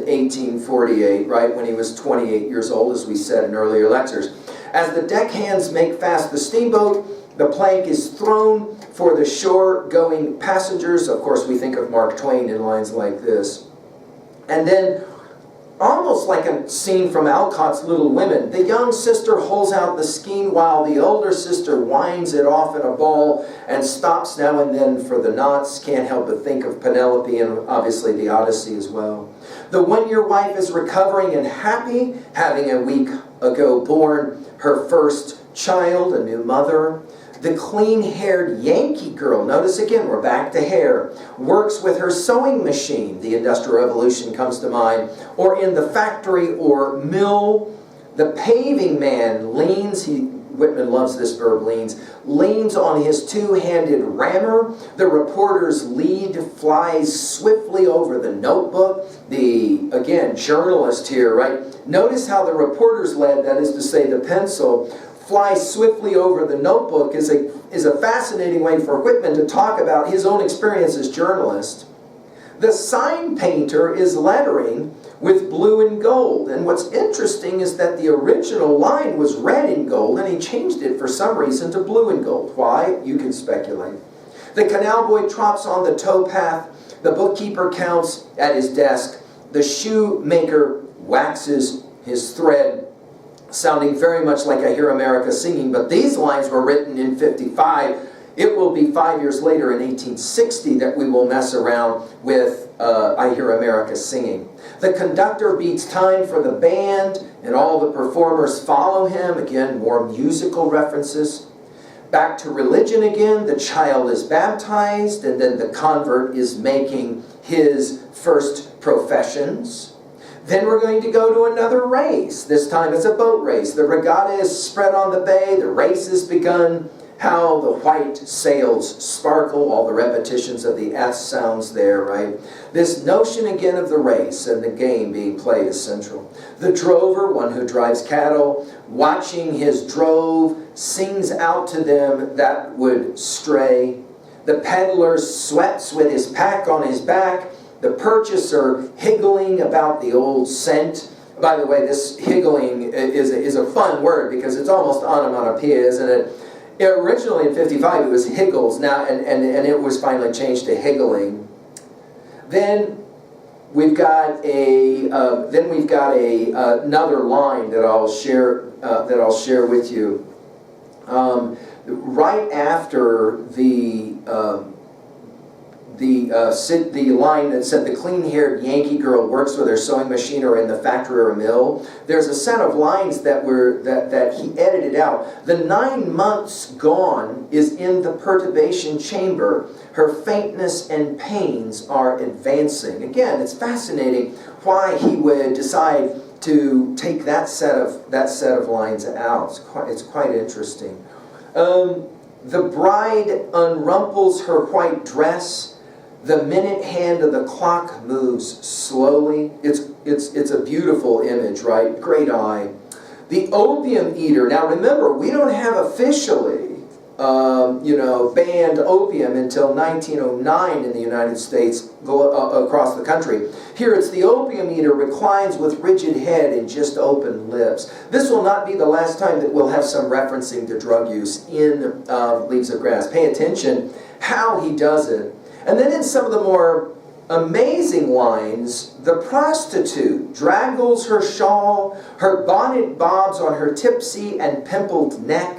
1848, right, when he was 28 years old, as we said in earlier lectures. As the deckhands make fast the steamboat, the plank is thrown for the shore-going passengers. Of course, we think of Mark Twain in lines like this. And then, almost like a scene from Alcott's Little Women, the young sister holds out the skein while the older sister winds it off in a ball and stops now and then for the knots. Can't help but think of Penelope and obviously the Odyssey as well. The one-year wife is recovering and happy, having a week ago born her first child, a new mother. The clean-haired Yankee girl, notice again, we're back to hair, works with her sewing machine. The Industrial Revolution comes to mind. Or in the factory or mill. The paving man leans, Whitman loves this verb, leans on his two-handed rammer. The reporter's lead flies swiftly over the notebook. The, again, journalist here, right? Notice how the reporter's lead, that is to say the pencil, flies swiftly over the notebook is a fascinating way for Whitman to talk about his own experience as journalist. The sign painter is lettering with blue and gold. And what's interesting is that the original line was red and gold, and he changed it for some reason to blue and gold. Why? You can speculate. The canal boy trots on the towpath. The bookkeeper counts at his desk. The shoemaker waxes his thread, sounding very much like I Hear America Singing, but these lines were written in 55. It will be 5 years later in 1860 that we will mess around with I Hear America Singing. The conductor beats time for the band, and all the performers follow him. Again, more musical references. Back to religion again. The child is baptized, and then the convert is making his first professions. Then we're going to go to another race. This time it's a boat race. The regatta is spread on the bay. The race has begun. How the white sails sparkle. All the repetitions of the S sounds there, right? This notion again of the race and the game being played is central. The drover, one who drives cattle, watching his drove, sings out to them that would stray. The peddler sweats with his pack on his back. The purchaser higgling about the old cent. By the way, this higgling is a fun word because it's almost onomatopoeia, isn't it? Originally in 55 it was higgles, now and it was finally changed to higgling. Then we've got another line that I'll share with you. Right after the line that said the clean-haired Yankee girl works with her sewing machine or in the factory or mill, there's a set of lines that he edited out. The 9 months gone is in the perturbation chamber. Her faintness and pains are advancing. Again, it's fascinating why he would decide to take that set of lines out. It's quite interesting. The bride unrumples her white dress. The minute hand of the clock moves slowly. It's a beautiful image, right? Great eye. The Opium Eater. Now remember, we don't have officially, banned opium until 1909 in the United States, across the country. Here it's the Opium Eater reclines with rigid head and just open lips. This will not be the last time that we'll have some referencing to drug use in Leaves of Grass. Pay attention how he does it. And then in some of the more amazing lines, the prostitute draggles her shawl, her bonnet bobs on her tipsy and pimpled neck.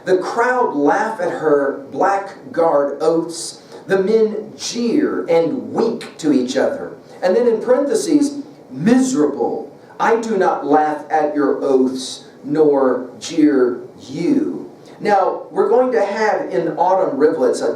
The crowd laugh at her blackguard oaths. The men jeer and wink to each other. And then in parentheses, miserable, I do not laugh at your oaths, nor jeer you. Now, we're going to have in Autumn Riblets a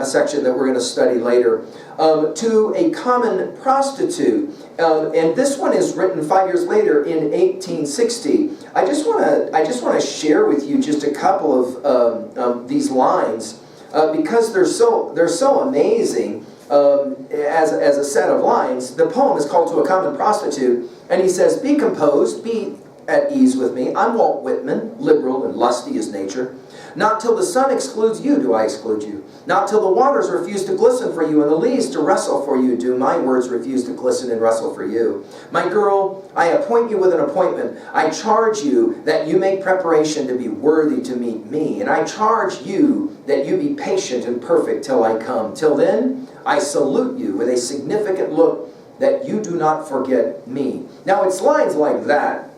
section that we're going to study later, to a common prostitute. And this one is written 5 years later in 1860. I just want to share with you just a couple of these lines because they're so amazing as a set of lines. The poem is called To a Common Prostitute, and he says, "Be composed, be at ease with me. I'm Walt Whitman, liberal and lusty as nature. Not till the sun excludes you do I exclude you. Not till the waters refuse to glisten for you and the leaves to wrestle for you do my words refuse to glisten and wrestle for you. My girl, I appoint you with an appointment. I charge you that you make preparation to be worthy to meet me. And I charge you that you be patient and perfect till I come. Till then, I salute you with a significant look that you do not forget me. Now it's lines like that,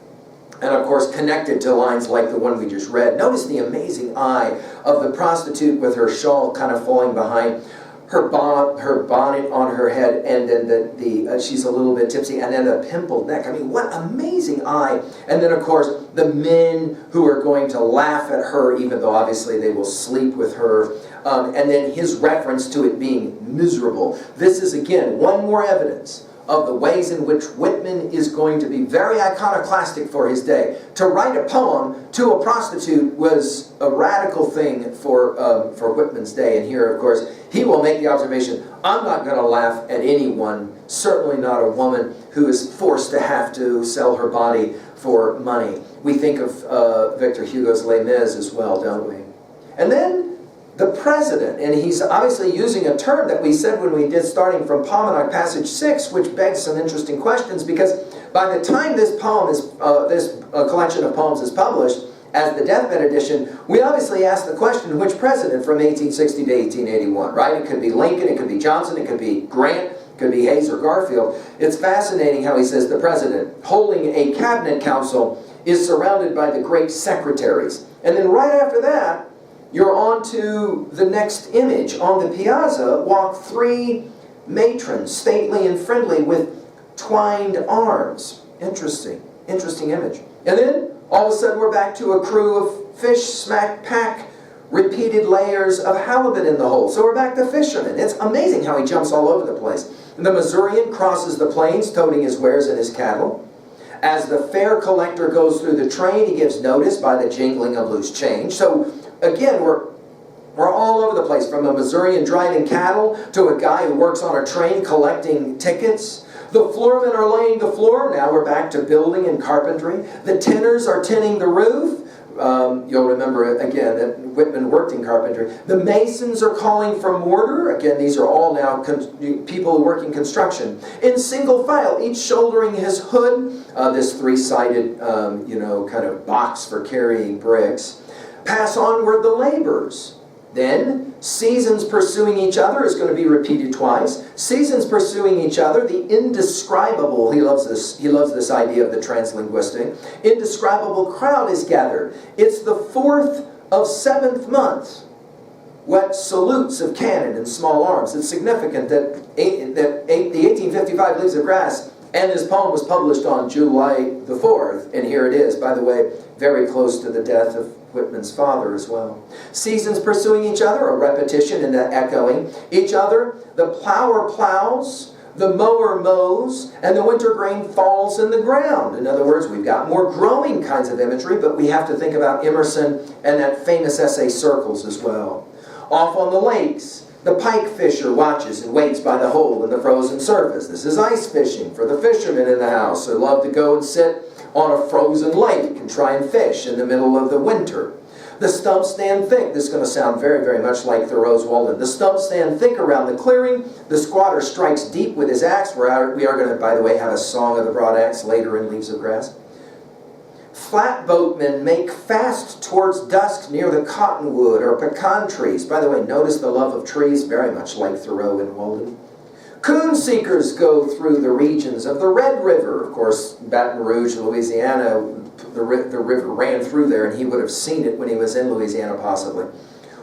and of course connected to lines like the one we just read. Notice the amazing eye of the prostitute with her shawl kind of falling behind, her bonnet on her head, and then she's a little bit tipsy, and then a pimpled neck. I mean, what amazing eye. And then of course the men who are going to laugh at her, even though obviously they will sleep with her. And then his reference to it being miserable. This is again one more evidence of the ways in which Whitman is going to be very iconoclastic for his day. To write a poem to a prostitute was a radical thing for Whitman's day. And here, of course, he will make the observation, I'm not going to laugh at anyone, certainly not a woman who is forced to have to sell her body for money. We think of Victor Hugo's Les Mis as well, don't we? And then the president, and he's obviously using a term that we said when we did starting from Pomander passage 6, which begs some interesting questions, because by the time this poem is, collection of poems is published as the deathbed edition, we obviously ask the question, which president from 1860 to 1881, right? It could be Lincoln, it could be Johnson, it could be Grant, it could be Hayes or Garfield. It's fascinating how he says the president, holding a cabinet council, is surrounded by the great secretaries. And then right after that, you're on to the next image. On the piazza walk three matrons, stately and friendly, with twined arms. Interesting image. And then, all of a sudden, we're back to a crew of fish smack pack, repeated layers of halibut in the hole. So we're back to fishermen. It's amazing how he jumps all over the place. The Missourian crosses the plains, toting his wares and his cattle. As the fare collector goes through the train, he gives notice by the jingling of loose change. So again, we're all over the place, from a Missourian driving cattle to a guy who works on a train collecting tickets. The floormen are laying the floor. Now we're back to building and carpentry. The tinners are tinning the roof. You'll remember, again, that Whitman worked in carpentry. The masons are calling for mortar. Again, these are all now people who work in construction. In single file, each shouldering his hood, this three-sided, kind of box for carrying bricks. Pass onward the labors. Then, seasons pursuing each other is going to be repeated twice. Seasons pursuing each other, the indescribable, he loves this idea of the translinguistic, indescribable crowd is gathered. It's the 4th of 7th month. What salutes of cannon and small arms. It's significant that the 1855 Leaves of Grass and his poem was published on July the 4th, and here it is, by the way, very close to the death of Whitman's father as well. Seasons pursuing each other, a repetition and an echoing each other. The plower plows, the mower mows, and the winter grain falls in the ground. In other words, we've got more growing kinds of imagery, but we have to think about Emerson and that famous essay Circles as well. Off on the lakes, the pike fisher watches and waits by the hole in the frozen surface. This is ice fishing for the fishermen in the house who love to go and sit on a frozen lake and try and fish in the middle of the winter. The stumps stand thick. This is going to sound very, very much like Thoreau's Walden. The stumps stand thick around the clearing. The squatter strikes deep with his axe. We are going to, by the way, have a song of the broad axe later in Leaves of Grass. Flatboatmen make fast towards dusk near the cottonwood or pecan trees. By the way, notice the love of trees, very much like Thoreau and Walden. Coon seekers go through the regions of the Red River. Of course, Baton Rouge, Louisiana, the river ran through there, and he would have seen it when he was in Louisiana, possibly.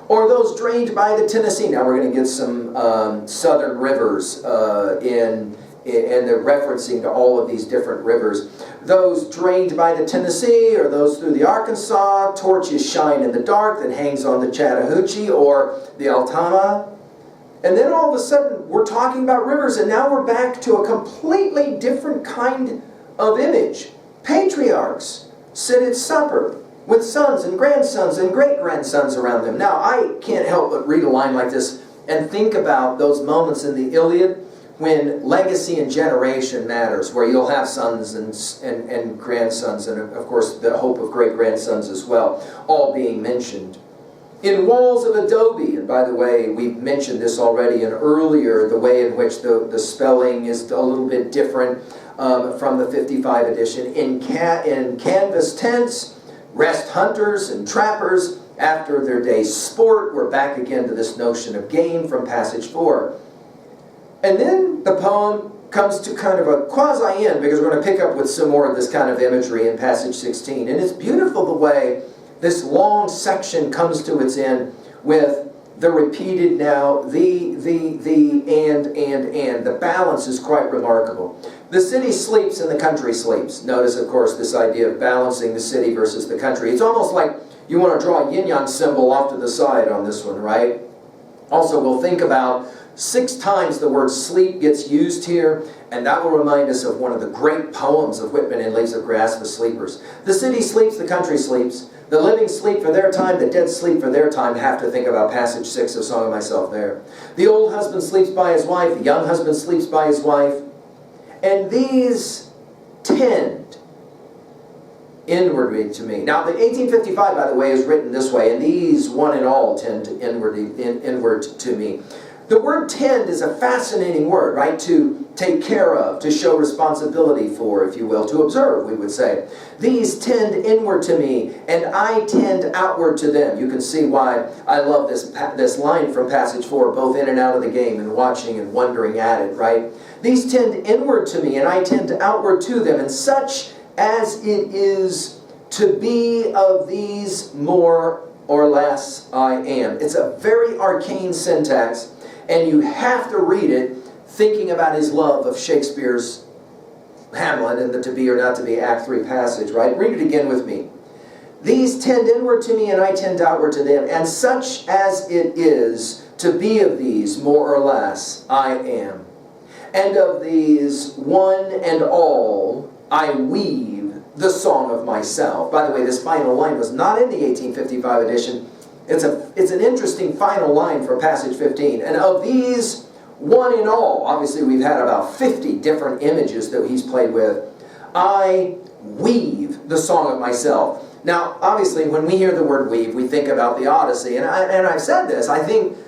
Or those drained by the Tennessee. Now we're going to get some southern rivers and they're referencing to all of these different rivers. Those drained by the Tennessee, or those through the Arkansas. Torches shine in the dark that hangs on the Chattahoochee or the Altama. And then all of a sudden, we're talking about rivers, and now we're back to a completely different kind of image. Patriarchs sit at supper with sons and grandsons and great-grandsons around them. Now, I can't help but read a line like this and think about those moments in the Iliad when legacy and generation matters, where you'll have sons and grandsons, and of course the hope of great-grandsons as well, all being mentioned. In walls of adobe, and by the way, we've mentioned this already and earlier, the way in which the spelling is a little bit different from the 55 edition. In canvas tents, rest hunters and trappers after their day's sport. We're back again to this notion of game from passage 4. And then the poem comes to kind of a quasi-end, because we're going to pick up with some more of this kind of imagery in passage 16. And it's beautiful the way this long section comes to its end with the repeated now, the, and. The balance is quite remarkable. The city sleeps and the country sleeps. Notice, of course, this idea of balancing the city versus the country. It's almost like you want to draw a yin-yang symbol off to the side on this one, right? Also, we'll think about 6 times the word sleep gets used here, and that will remind us of one of the great poems of Whitman in Leaves of Grass, The Sleepers. The city sleeps, the country sleeps. The living sleep for their time, the dead sleep for their time. Have to think about passage 6 of Song of Myself there. The old husband sleeps by his wife, the young husband sleeps by his wife. And these tend inwardly to me. Now, the 1855, by the way, is written this way, and these, one and all, tend to inward to me. The word tend is a fascinating word, right? To take care of, to show responsibility for, if you will, to observe, we would say. These tend inward to me, and I tend outward to them. You can see why I love this line from passage 4, both in and out of the game, and watching and wondering at it, right? These tend inward to me, and I tend outward to them, and such as it is to be of these more or less I am. It's a very arcane syntax, and you have to read it thinking about his love of Shakespeare's Hamlet and the to be or not to be Act 3 passage, right? Read it again with me. These tend inward to me, and I tend outward to them, and such as it is to be of these more or less I am. And of these one and all I weave the song of myself. By the way, this final line was not in the 1855 edition. It's an interesting final line for passage 15. And of these one and all, obviously we've had about 50 different images that he's played with, I weave the song of myself. Now, obviously, when we hear the word weave, we think about the Odyssey. And I've said this, I think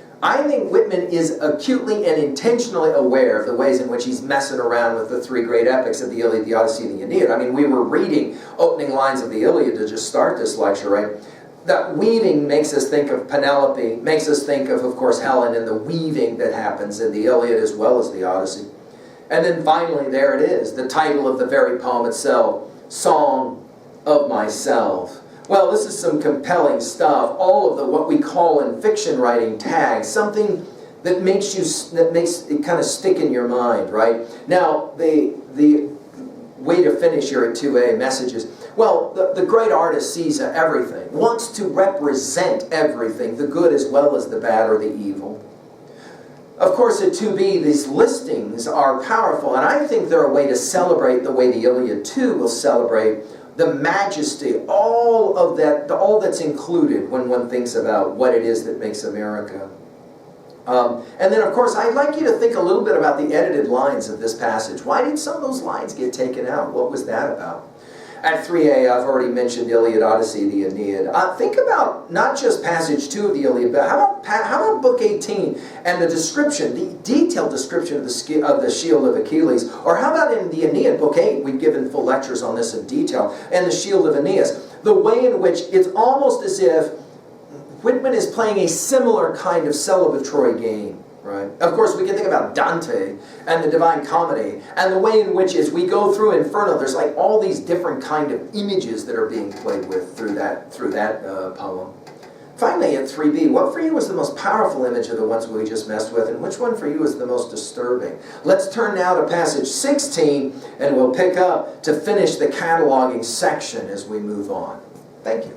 Whitman is acutely and intentionally aware of the ways in which he's messing around with the 3 great epics of the Iliad, the Odyssey, and the Aeneid. I mean, we were reading opening lines of the Iliad to just start this lecture, right? That weaving makes us think of Penelope, makes us think of course, Helen, and the weaving that happens in the Iliad as well as the Odyssey. And then finally, there it is, the title of the very poem itself, Song of Myself. Well, this is some compelling stuff. All of what we call in fiction writing tags, something that makes it kind of stick in your mind, right? Now, the way to finish here at 2A messages. Well, the great artist sees everything, wants to represent everything, the good as well as the bad or the evil. Of course, at 2B, these listings are powerful, and I think they're a way to celebrate the way the Iliad too will celebrate the majesty, all that's included when one thinks about what it is that makes America. And then, of course, I'd like you to think a little bit about the edited lines of this passage. Why did some of those lines get taken out? What was that about? At 3A, I've already mentioned the Iliad, Odyssey, the Aeneid. Think about not just passage 2 of the Iliad, but how about book 18 and the description, the detailed description of the shield of Achilles? Or how about in the Aeneid, book 8, we've given full lectures on this in detail, and the shield of Aeneas. The way in which it's almost as if Whitman is playing a similar kind of celebratory game. Right? Of course, we can think about Dante and the Divine Comedy, and the way in which, as we go through Inferno, there's like all these different kind of images that are being played with through that poem. Finally, at 3B, what for you was the most powerful image of the ones we just messed with, and which one for you is the most disturbing? Let's turn now to passage 16, and we'll pick up to finish the cataloging section as we move on. Thank you.